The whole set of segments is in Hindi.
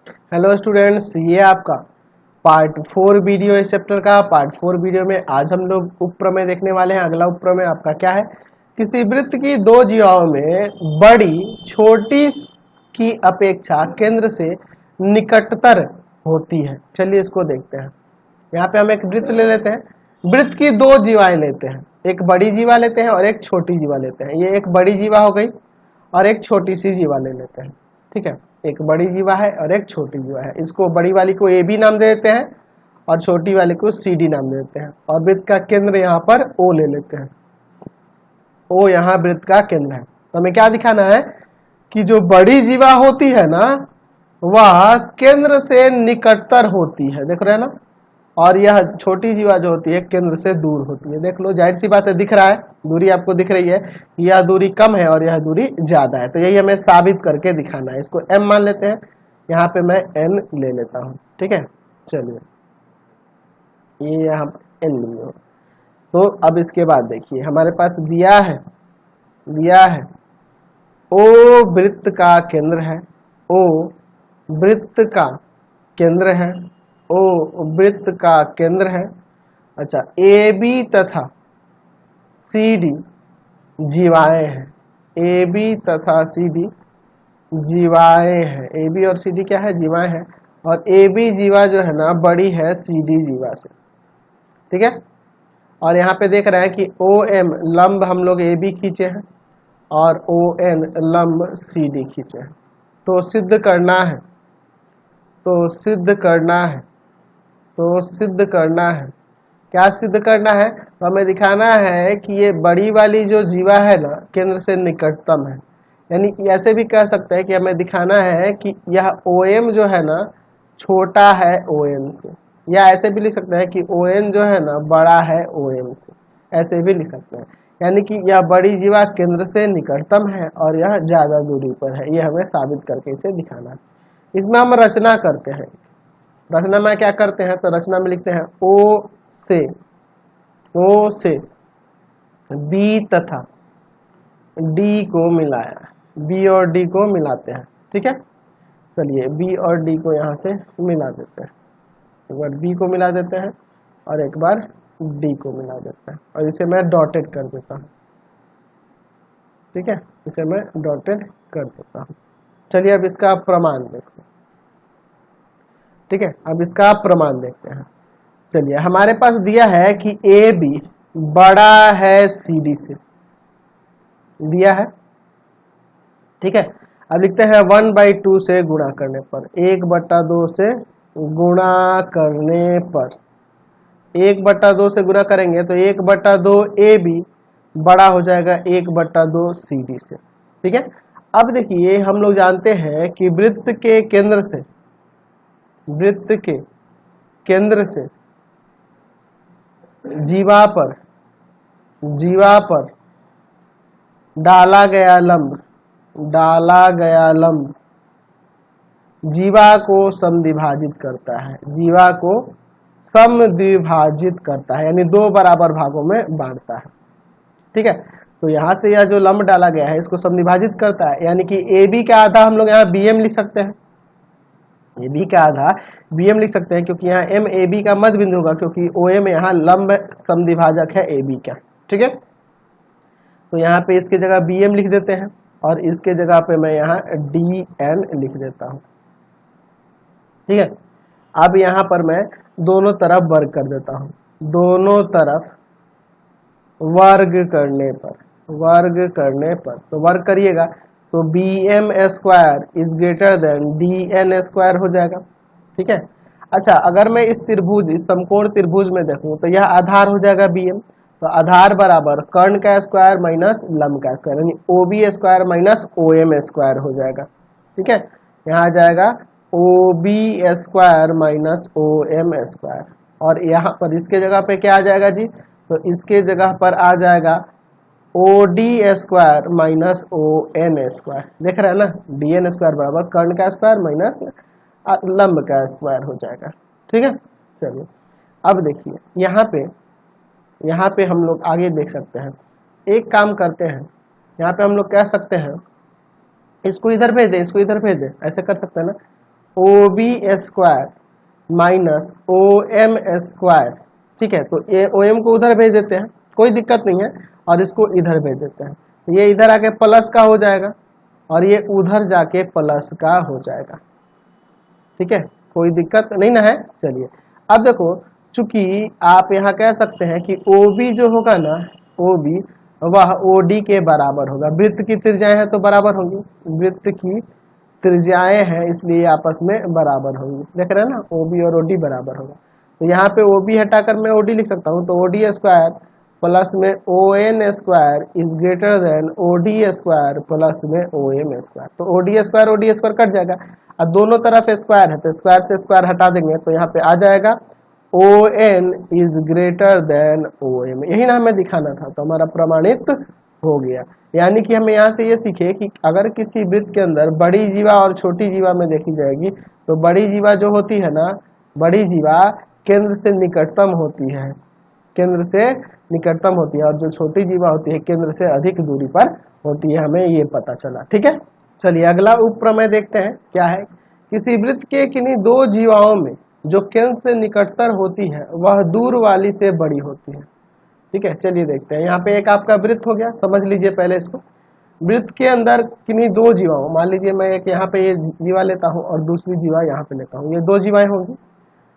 हेलो स्टूडेंट्स, ये आपका पार्ट 4 वीडियो इस चैप्टर का। पार्ट 4 वीडियो में आज हम लोग उपप्रमेय देखने वाले हैं। अगला उपप्रमेय आपका क्या है? किसी वृत्त की दो जीवाओं में बड़ी छोटी की अपेक्षा केंद्र से निकटतर होती है। चलिए इसको देखते हैं। यहाँ पे हम एक वृत्त ले लेते हैं। वृत्त की दो जीवाएं लेते हैं, एक बड़ी जीवा लेते हैं और एक छोटी जीवा लेते हैं। ये एक बड़ी जीवा हो गई और एक छोटी सी जीवा ले लेते हैं। ठीक है, एक बड़ी जीवा है और एक छोटी जीवा है। इसको बड़ी वाली को ए बी नाम दे देते हैं और छोटी वाली को सी डी नाम दे देते हैं। और वृत्त का केंद्र यहाँ पर ओ ले लेते हैं। ओ यहाँ वृत्त का केंद्र है। तो हमें क्या दिखाना है कि जो बड़ी जीवा होती है ना, वह केंद्र से निकटतर होती है। देख रहे हैं ना। और यह छोटी जीवा जो होती है केंद्र से दूर होती है। देख लो, जाहिर सी बात है, दिख रहा है, दूरी आपको दिख रही है। यह दूरी कम है और यह दूरी ज्यादा है। तो यही हमें साबित करके दिखाना है। इसको m मान लेते हैं, यहाँ पे मैं n ले लेता हूँ। ठीक है, चलिए ये यहाँ n लिया। तो अब इसके बाद देखिए, हमारे पास दिया है ओ वृत्त का केंद्र है। ओ वृत्त का केंद्र है। ओ वृत्त का केंद्र है। अच्छा, ए बी तथा सी डी जीवाएं हैं। ए बी तथा सी डी जीवाएं हैं। ए बी और सी डी क्या है? जीवाएं हैं। और ए बी जीवा जो है ना, बड़ी है सी डी जीवा से। ठीक है। और यहाँ पे देख रहे हैं कि ओ एम लंब हम लोग ए बी खींचे हैं और ओ एन लंब सी डी खींचे हैं। तो सिद्ध करना है क्या सिद्ध करना है? तो हमें दिखाना है कि ये बड़ी वाली जो जीवा है ना, केंद्र से निकटतम है। यानी ऐसे भी कह सकते हैं कि हमें दिखाना है कि यह OM जो है ना, छोटा है ON से। या ऐसे भी लिख सकते हैं कि ON जो है ना, बड़ा है OM से। ऐसे भी लिख सकते हैं। यानी कि यह बड़ी जीवा केंद्र से निकटतम है और यह ज्यादा दूरी पर है। ये हमें साबित करके इसे दिखाना है। इसमें हम रचना करते हैं। रचना में क्या करते हैं? तो रचना में लिखते हैं ओ से बी तथा डी को मिलाया। बी और डी को मिलाते हैं। ठीक है, चलिए बी और डी को यहाँ से मिला देते हैं। एक बार बी को मिला देते हैं और एक बार डी को मिला देते हैं। और इसे मैं डॉटेड कर देता हूँ। ठीक है, इसे मैं डॉटेड कर देता हूँ। चलिए अब इसका प्रमाण देखो। ठीक है, अब इसका प्रमाण देखते हैं। चलिए, हमारे पास दिया है कि ए बी बड़ा है सी डी से, दिया है। ठीक है, अब लिखते हैं 1/2 से गुणा करने पर, 1/2 से गुणा करने पर, 1/2 से गुणा करेंगे तो 1/2 ए बी बड़ा हो जाएगा 1/2 सी डी से। ठीक है, अब देखिए हम लोग जानते हैं कि वृत्त के केंद्र से जीवा पर डाला गया लंब जीवा को समद्विभाजित करता है। यानी दो बराबर भागों में बांटता है। ठीक है, तो यहाँ से यह जो लंब डाला गया है इसको समद्विभाजित करता है। यानी कि ए बी का आधा हम लोग यहाँ BM लिख सकते हैं। ए बी का आधा BM लिख सकते हैं, क्योंकि यहाँ M A B का मध्य बिंदु होगा, क्योंकि OM यहाँ लंब समद्विभाजक है AB का। ठीक है, तो यहाँ पे इसके जगह BM लिख देते हैं और इसके जगह पे मैं यहाँ DN लिख देता हूँ। ठीक है, अब यहाँ पर मैं दोनों तरफ वर्ग कर देता हूँ। दोनों तरफ वर्ग करने पर तो वर्ग करिएगा तो BM square is greater then DN square हो जाएगा। ठीक है, अच्छा, अगर मैं इस समकोण त्रिभुज में देखूं तो यह आधार हो जाएगा BM। तो आधार बराबर कर्ण का स्क्वायर माइनस लंब का स्क्वायर, यानी OB square minus OM square हो जाएगा। ठीक है, यहाँ आ जाएगा OB square minus OM square. और यहाँ पर इसके जगह पे क्या आ जाएगा जी? तो इसके जगह पर आ जाएगा OD square minus ON square. देख रहे हैं ना, DN स्क्वायर बराबर कर्ण का स्क्वायर माइनस लंब का स्क्वायर हो जाएगा। ठीक है, चलिए अब देखिए यहाँ पे हम लोग आगे देख सकते हैं। एक काम करते हैं, यहाँ पे हम लोग कह सकते हैं इसको इधर भेज दे, ऐसे कर सकते हैं ना। O B square minus O M square, ठीक है। तो ये ओ एम को उधर भेज देते हैं, कोई दिक्कत नहीं है, और इसको इधर भेज देते हैं। ये इधर आके प्लस का हो जाएगा और ये उधर जाके प्लस का हो जाएगा, ठीक है, कोई दिक्कत नहीं ना है। चलिए अब देखो, चूंकि आप यहाँ कह सकते हैं कि ओ बी जो होगा ना, ओ बी वह ओ डी के बराबर होगा। वृत्त की त्रिज्याएं हैं तो बराबर होंगी, वृत्त की त्रिज्याएं हैं इसलिए आपस में बराबर होंगी। देख रहे हैं ना, ओ बी और ओ डी बराबर होगा। तो यहाँ पे ओ बी हटाकर मैं ओ डी लिख सकता हूँ, तो ओ डी स्क्वायर प्लस में O N square is greater than O D square plus में ओ एम स्क्वायर। तो ओ डी स्क्वायर कट जाएगा, और दोनों तरफ स्क्वायर है तो स्क्वायर से स्क्वायर हटा देंगे, तो यहाँ पे आ जाएगा O N is greater than O M. यही ना हमें दिखाना था, तो हमारा प्रमाणित हो गया। यानी कि हमें यहाँ से ये सीखे कि अगर किसी वृत्त के अंदर बड़ी जीवा और छोटी जीवा में देखी जाएगी, तो बड़ी जीवा जो होती है ना, बड़ी जीवा केंद्र से निकटतम होती है, केंद्र से निकटतम होती है, और जो छोटी जीवा होती है केंद्र से अधिक दूरी पर होती है। हमें ये पता चला, ठीक है। चलिए अगला उप प्रमेय देखते हैं क्या है। किसी वृत्त के किन्हीं दो जीवाओं में जो केंद्र से निकटतर होती है वह दूर वाली से बड़ी होती है, ठीक है। चलिए देखते हैं, यहाँ पे एक आपका वृत्त हो गया, समझ लीजिए पहले इसको। वृत्त के अंदर किन्हीं दो जीवाओं, मान लीजिए मैं एक यहाँ पे ये जीवा लेता हूँ और दूसरी जीवा यहाँ पे लेता हूँ, ये दो जीवाएं होंगी,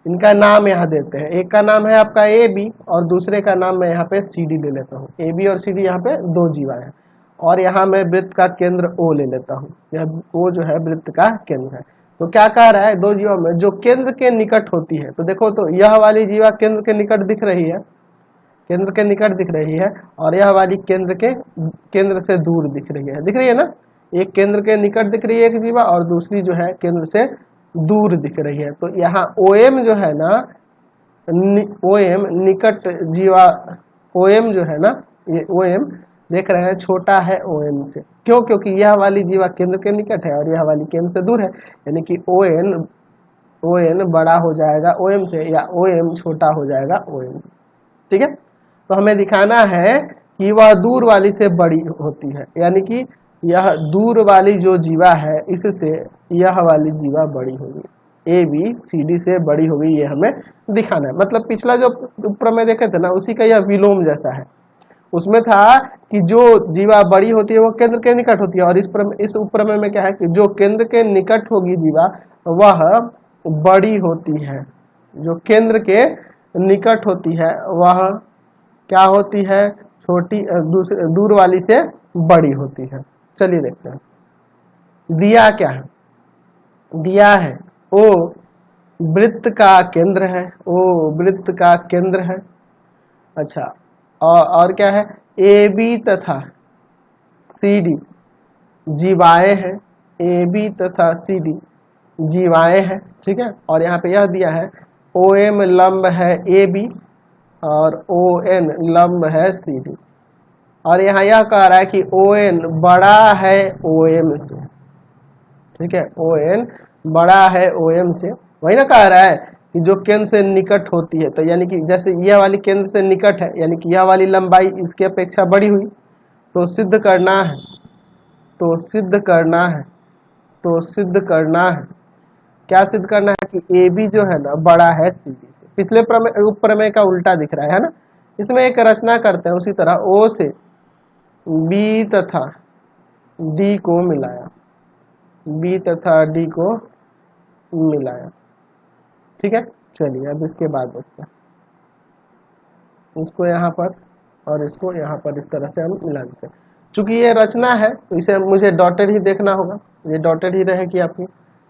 इनका नाम यहाँ देते हैं। एक का नाम है आपका ए बी और दूसरे का नाम मैं यहाँ पे सी डी ले लेता हूँ। ए बी और सी डी यहाँ पे दो जीवा है, और यहाँ मैं वृत्त का केंद्र ओ ले लेता हूँ। यह ओ जो है वृत्त का केंद्र है। तो क्या कह रहा है, दो जीवा में जो केंद्र के निकट होती है, तो देखो तो यह वाली जीवा केंद्र के निकट दिख रही है, केंद्र के निकट दिख रही है, और यह वाली केंद्र से दूर दिख रही है ना। एक केंद्र के निकट दिख रही है एक जीवा, और दूसरी जो है केंद्र से दूर दिख रही है। तो यहाँ OM जो है ना, OM निकट जीवा, OM जो है ना, ये OM देख रहे हैं छोटा है OM से। क्यों? क्योंकि यह वाली जीवा केंद्र के निकट है और यह वाली केंद्र से दूर है, यानी कि ON बड़ा हो जाएगा OM से, या OM छोटा हो जाएगा OM से, ठीक है। तो हमें दिखाना है कि वह दूर वाली से बड़ी होती है, यानी कि यह दूर वाली जो जीवा है इससे यह वाली जीवा बड़ी होगी, ए बी सी डी से बड़ी होगी, ये हमें दिखाना है। मतलब पिछला जो प्रमेय देखे थे ना, उसी का यह विलोम जैसा है। उसमें था कि जो जीवा बड़ी होती है वो केंद्र के निकट होती है, और इस उपप्रमेय में क्या है कि जो केंद्र के निकट होगी जीवा वह बड़ी होती है, जो केंद्र के निकट होती है वह क्या होती है, छोटी, दूर वाली से बड़ी होती है। चलिए देखते हैं, दिया क्या है, दिया है ओ वृत्त का केंद्र है, ओ वृत्त का केंद्र है। अच्छा, और क्या है, ए बी तथा सी डी जीवाएं हैं, ए बी तथा सी डी जीवाएं हैं, ठीक है। और यहाँ पे यह दिया है ओ एम लंब है ए बी और ओ एन लंब है सी डी, और यहाँ यह कह रहा है कि ओ एन बड़ा है ओ एम से, ठीक है, ओ एन बड़ा है ओ एम से। वही ना कह रहा है कि जो केंद्र से निकट होती है, तो यानी कि जैसे यह वाली केंद्र से निकट है, यानी कि यह वाली लंबाई इसके अपेक्षा बड़ी हुई, तो सिद्ध करना है, तो सिद्ध करना है, तो सिद्ध करना है, क्या सिद्ध करना है कि ए बी जो है ना बड़ा है सी डी से। पिछले उप प्रमेय का उल्टा दिख रहा है ना। इसमें एक रचना करते हैं, उसी तरह ओ से बी तथा डी को मिलाया, बी तथा डी को मिलाया, ठीक है। चलिए अब इसके बाद देखते हैं, इसको यहाँ पर और इसको यहाँ पर इस तरह से हम मिला देते हैं। चूंकि ये रचना है तो इसे मुझे डॉटेड ही देखना होगा, ये डॉटेड ही रहेगी आपकी,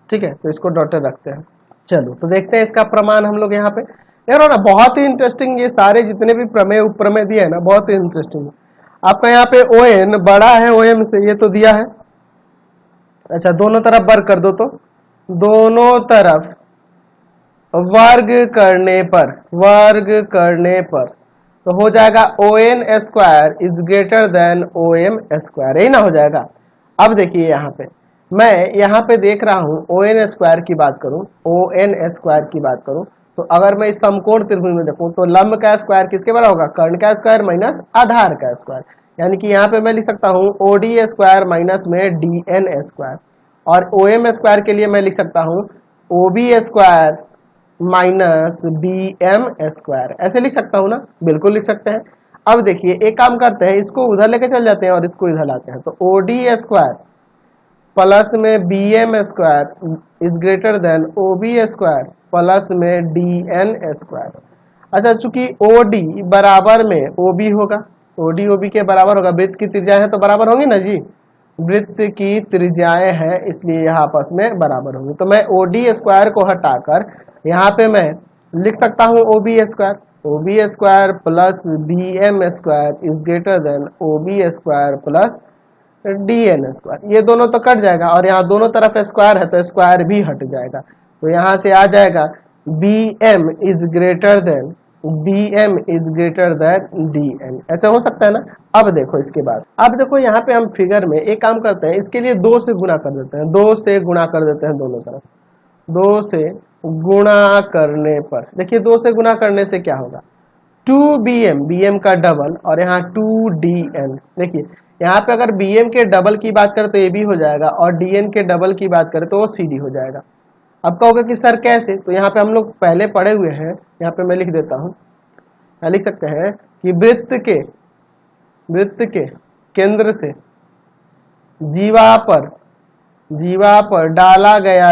ठीक है। तो इसको डॉटेड रखते हैं। चलो तो देखते हैं इसका प्रमाण हम लोग यहाँ पे। यार ना बहुत ही इंटरेस्टिंग, ये सारे जितने भी प्रमेय उप प्रमेय दिए है ना बहुत ही इंटरेस्टिंग है। आपका यहाँ पे ओ एन बड़ा है ओ एम से, ये तो दिया है। अच्छा, दोनों तरफ वर्ग कर दो, तो दोनों तरफ वर्ग करने पर तो हो जाएगा O N square is greater than O M square, यही ना हो जाएगा। अब देखिए यहाँ पे मैं यहाँ पे देख रहा हूँ ओ एन स्क्वायर की बात करूँ, ओ एन स्क्वायर की बात करूँ, तो अगर मैं इस समकोण त्रिभुज में देखूँ तो लंब का स्क्वायर किसके बराबर होगा, कर्ण का स्क्वायर माइनस आधार का स्क्वायर। यानी कि यहाँ पे मैं लिख सकता हूँ ओ डी स्क्वायर माइनस में डी एन स्क्वायर, और ओ एम स्क्वायर के लिए मैं लिख सकता हूँ O B square minus B M square, ऐसे लिख सकता हूं ना, बिल्कुल लिख सकते हैं। अब देखिए एक काम करते हैं, इसको उधर लेके चल जाते हैं और इसको इधर लाते हैं, तो ओ डी स्क्वायर प्लस में B M square is greater than O B square plus में डी एन स्क्वायर। अच्छा, चूंकि ओ डी बराबर में ओ बी होगा, ओ डी ओ बी के बराबर होगा, वृत्त की त्रिज्या है तो बराबर होंगी ना जी, वृत्त की त्रिज्याएं हैं इसलिए यहाँ आपस में बराबर होंगी। तो मैं ओ डी स्क्वायर को हटाकर यहाँ पे मैं लिख सकता हूँ O B square, O B square plus B M square is greater than O B square plus D N square. ये दोनों तो कट जाएगा और यहाँ दोनों तरफ स्क्वायर है तो स्क्वायर भी हट जाएगा, तो यहाँ से आ जाएगा B M is greater than D N, ऐसे हो सकता है ना। अब देखो इसके बाद, अब देखो यहाँ पे हम फिगर में एक काम करते हैं, इसके लिए 2 से गुणा कर देते हैं, 2 से गुणा कर देते हैं दोनों तरफ। 2 से गुणा करने पर देखिए 2 से गुणा करने से क्या होगा, 2bm, bm का डबल और यहाँ 2dn। देखिए यहाँ पे अगर bm के डबल की बात करें तो ये भी हो जाएगा और dn के डबल की बात करें तो वो cd हो जाएगा। अब कहोगे कि सर कैसे, तो यहाँ पे हम लोग पहले पढ़े हुए हैं, यहाँ पे मैं लिख देता हूँ, लिख सकते हैं कि वृत्त के केंद्र से जीवा पर डाला गया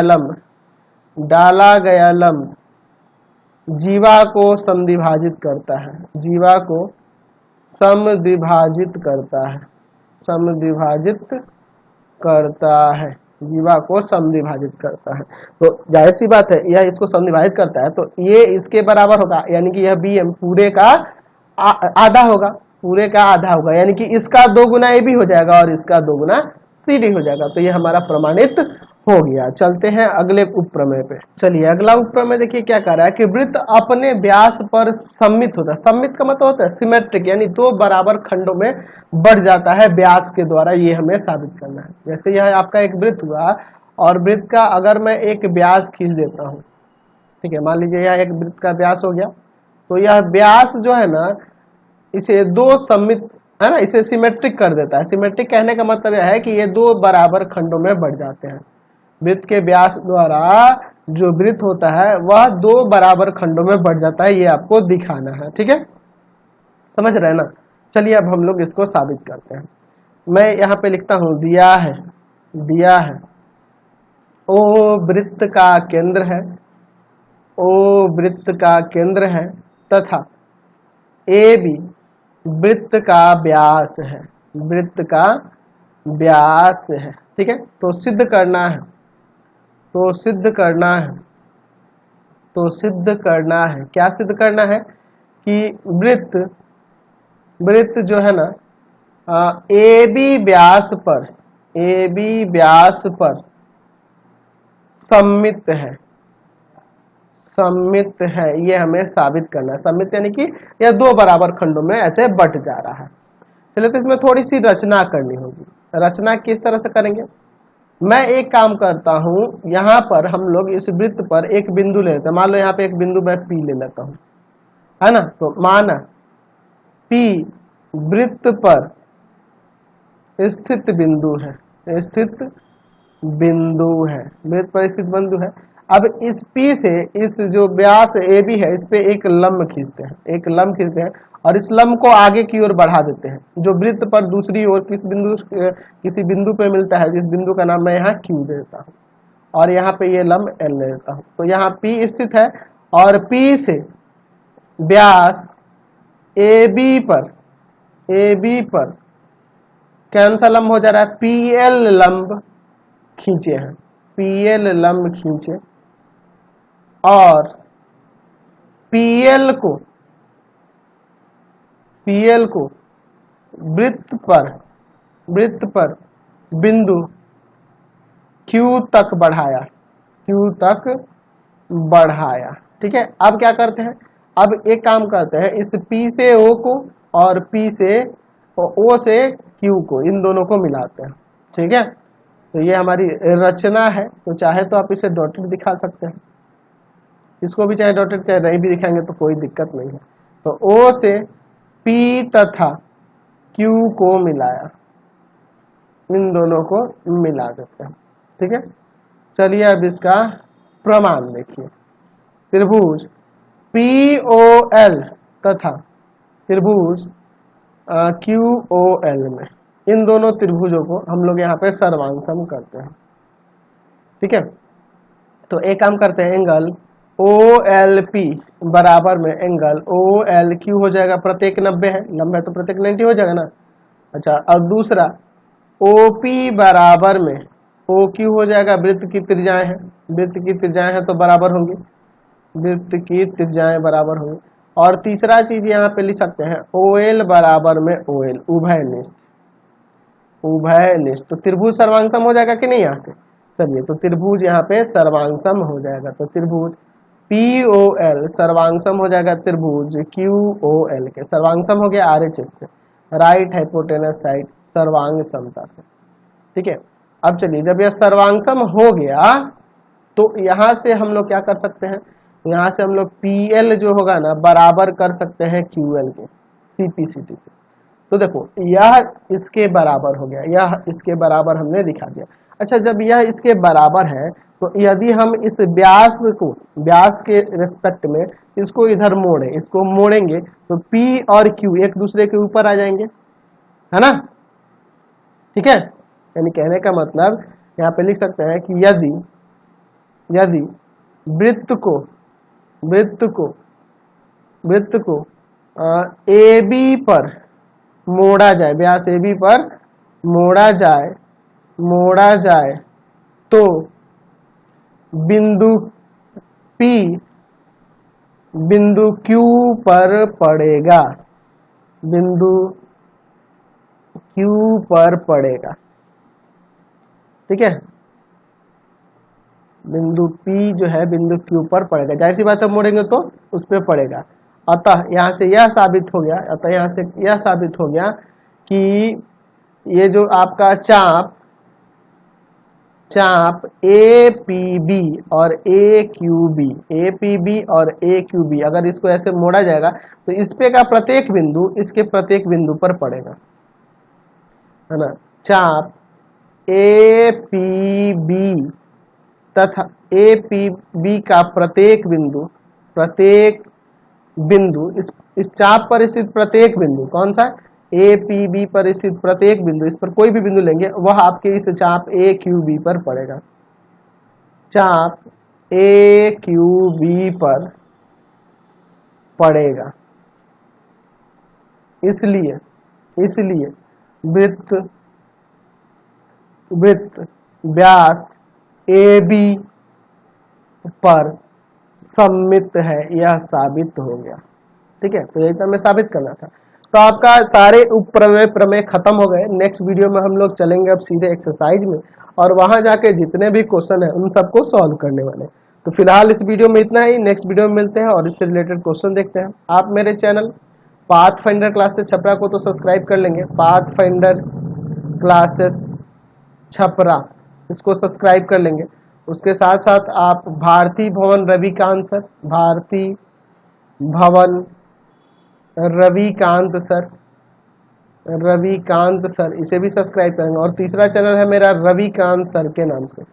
लंब जीवा को समद्विभाजित करता है, जीवा को समद्विभाजित करता है, जीवा को समद्विभाजित करता है। तो जाहिर सी बात है यह इसको समद्विभाजित करता है तो ये इसके बराबर होगा, यानी कि यह bm पूरे का आधा होगा, यानी कि इसका 2 गुना ए भी हो जाएगा और इसका 2 गुना सी डी हो जाएगा। तो ये हमारा प्रमाणित हो गया। चलते हैं अगले उपप्रमेय पे। चलिए अगला उपप्रमेय देखिए क्या कह रहा है कि वृत्त अपने व्यास पर सममित होता है। सममित का मतलब होता है सिमेट्रिक, यानी 2 बराबर खंडों में बढ़ जाता है व्यास के द्वारा, ये हमें साबित करना है। जैसे यह आपका एक वृत्त हुआ और वृत्त का अगर मैं एक व्यास खींच देता हूँ, ठीक है, मान लीजिए यह एक वृत्त का व्यास हो गया, तो यह व्यास जो है ना इसे 2 सममित है ना, इसे सिमेट्रिक कर देता है। सिमेट्रिक कहने का मतलब यह है कि ये 2 बराबर खंडों में बढ़ जाते हैं। वृत्त के व्यास द्वारा जो वृत्त होता है वह 2 बराबर खंडों में बढ़ जाता है, ये आपको दिखाना है, ठीक है, समझ रहे हैं ना। चलिए अब हम लोग इसको साबित करते हैं। मैं यहाँ पे लिखता हूं दिया है ओ वृत्त का केंद्र है तथा ए बी वृत्त का व्यास है, ठीक है। तो सिद्ध करना है, क्या सिद्ध करना है कि वृत्त जो है ना ए बी व्यास पर सममित है, ये हमें साबित करना है। सममित यानी कि यह 2 बराबर खंडों में ऐसे बट जा रहा है। चलिए तो इसमें थोड़ी सी रचना करनी होगी। रचना किस तरह से करेंगे, मैं एक काम करता हूं, यहां पर हम लोग इस वृत्त पर एक बिंदु ले लेते हैं। मान लो यहाँ पे एक बिंदु मैं P ले लेता हूं, है ना। तो माना P वृत्त पर स्थित बिंदु है, वृत्त पर स्थित बिंदु है। अब इस P से इस जो व्यास AB है इस पे एक लंब खींचते हैं और इस लंब को आगे की ओर बढ़ा देते हैं, जो वृत्त पर दूसरी ओर किसी बिंदु पे मिलता है, जिस बिंदु का नाम मैं यहाँ Q दे देता हूँ और यहाँ पे ये लंब L ले देता हूँ। तो यहाँ P स्थित है और P से व्यास AB पर कौन सा लंब हो जा रहा है, PL लंब खींचे और PL को वृत्त पर बिंदु Q तक बढ़ाया, ठीक है। अब क्या करते हैं, अब एक काम करते हैं, इस P से O को और P से O से Q को, इन दोनों को मिलाते हैं, ठीक है। तो ये हमारी रचना है। तो चाहे तो आप इसे डॉटेड दिखा सकते हैं, इसको भी चाहे डॉटेड चाहे नहीं भी दिखाएंगे तो कोई दिक्कत नहीं है। तो O से P तथा Q को मिलाया, इन दोनों को मिला देते हैं, ठीक है। चलिए अब इसका प्रमाण देखिए, त्रिभुज POL तथा त्रिभुज QOL में, इन दोनों त्रिभुजों को हम लोग यहाँ पे सर्वांग करते हैं। ठीक है, तो एक काम करते हैं, एंगल OLP बराबर में एंगल OLQ हो जाएगा, प्रत्येक 90 है, लंबा है तो प्रत्येक 90 हो जाएगा ना। अच्छा, अब दूसरा OP बराबर में OQ हो जाएगा, वृत्त की त्रिज्याएं हैं, वृत्त की त्रिज्याएं हैं तो बराबर होंगी, वृत्त की त्रिज्याएं बराबर होंगी। और तीसरा चीज यहाँ पे लिख सकते हैं OL बराबर में OL, उभयनिष्ठ, उभयनिष्ठ। तो त्रिभुज सर्वांगसम हो जाएगा कि नहीं यहाँ से, चलिए तो त्रिभुज यहाँ पे सर्वांगसम हो जाएगा। तो त्रिभुज POL सर्वांगसम हो जाएगा त्रिभुज QOL के, सर्वांगसम हो गया RHS से, राइट हाइपोटेनस साइड सर्वांग समता से। ठीक है, अब चलिए जब यह सर्वांगसम हो गया तो यहाँ से हम लोग क्या कर सकते हैं, यहाँ से हम लोग PL जो होगा ना बराबर कर सकते हैं QL के, CP/CT से। तो देखो यह इसके बराबर हो गया, यह इसके बराबर हमने दिखा दिया। अच्छा, जब यह इसके बराबर है तो यदि हम इस व्यास को, व्यास के रेस्पेक्ट में इसको इधर मोड़े, इसको मोड़ेंगे तो P और Q एक दूसरे के ऊपर आ जाएंगे, है ना। ठीक है, यानी कहने का मतलब यहाँ पे लिख सकते हैं कि यदि वृत्त को AB पर मोड़ा जाए, व्यास AB पर मोड़ा जाए तो बिंदु P बिंदु Q पर पड़ेगा, बिंदु Q पर पड़ेगा। ठीक है, बिंदु P जो है बिंदु Q पर पड़ेगा, जाहिर सी बात है मोड़ेंगे तो उस पर पड़ेगा। अतः यहाँ से यह साबित हो गया, कि ये जो आपका चाप APB और AQB अगर इसको ऐसे मोड़ा जाएगा तो इस पे का प्रत्येक बिंदु इसके प्रत्येक बिंदु पर पड़ेगा, है ना। चाप APB तथा APB का प्रत्येक बिंदु इस चाप पर स्थित प्रत्येक बिंदु, कौन सा, APB पर स्थित प्रत्येक बिंदु, इस पर कोई भी बिंदु लेंगे वह आपके इस चाप AQB पर पड़ेगा, चाप AQB पर पड़ेगा। इसलिए वृत्त व्यास AB पर सममित है, यह साबित हो गया। ठीक है, तो यही तो हमें साबित करना था। तो आपका सारे प्रमेय खत्म हो गए। नेक्स्ट वीडियो में हम लोग चलेंगे अब सीधे एक्सरसाइज में, और वहां जाके जितने भी क्वेश्चन है उन सबको सॉल्व करने वाले। तो फिलहाल इस वीडियो में इतना ही, नेक्स्ट वीडियो में मिलते हैं और इससे रिलेटेड क्वेश्चन देखते हैं। आप मेरे चैनल पाथफाइंडर क्लासेस छपरा को तो सब्सक्राइब कर लेंगे, पाथफाइंडर क्लासेस छपरा इसको सब्सक्राइब कर लेंगे। उसके साथ साथ आप भारती भवन रविकांत सर इसे भी सब्सक्राइब करेंगे, और तीसरा चैनल है मेरा रविकांत सर के नाम से,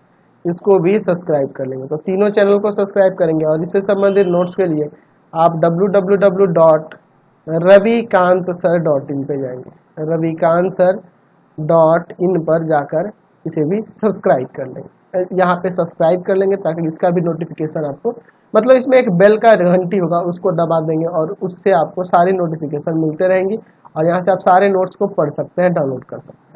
इसको भी सब्सक्राइब कर लेंगे। तो तीनों चैनल को सब्सक्राइब करेंगे, और इससे संबंधित नोट्स के लिए आप www.ravikantsir.in पे जाएंगे, ravikantsir.in पर जाकर इसे भी सब्सक्राइब कर लेंगे, यहाँ पे सब्सक्राइब कर लेंगे ताकि इसका भी नोटिफिकेशन आपको, मतलब इसमें एक बेल का घंटी होगा उसको दबा देंगे और उससे आपको सारी नोटिफिकेशन मिलते रहेंगी, और यहाँ से आप सारे नोट्स को पढ़ सकते हैं, डाउनलोड कर सकते हैं।